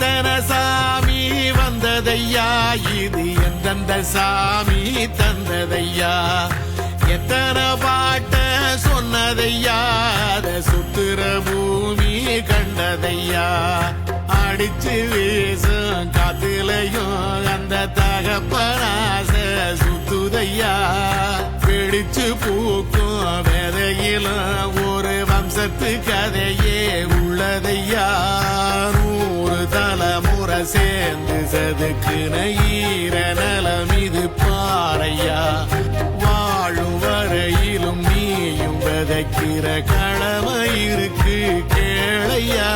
எத்தனை சாமி வந்ததையா, இது எந்தெந்த சாமி தந்ததையா, எத்தனை பாட்ட சொன்னதையா, அத சுத்துற பூமி கண்டதையா, அடிச்சு வீசும் காத்துலையும் அந்த தகப்பனாச சுத்துதையா, பிடிச்சு பூக்கும் வேதையிலும் ஒரு வம்சத்து கதையே உள்ளதையா, 100 தலைமுறை சேர்ந்து சதுக்குன ஈர நலம் இது பாறையா, வாழும் வரையிலும் நீயும் விதைக்கிற கடமை இருக்கு கேளையா.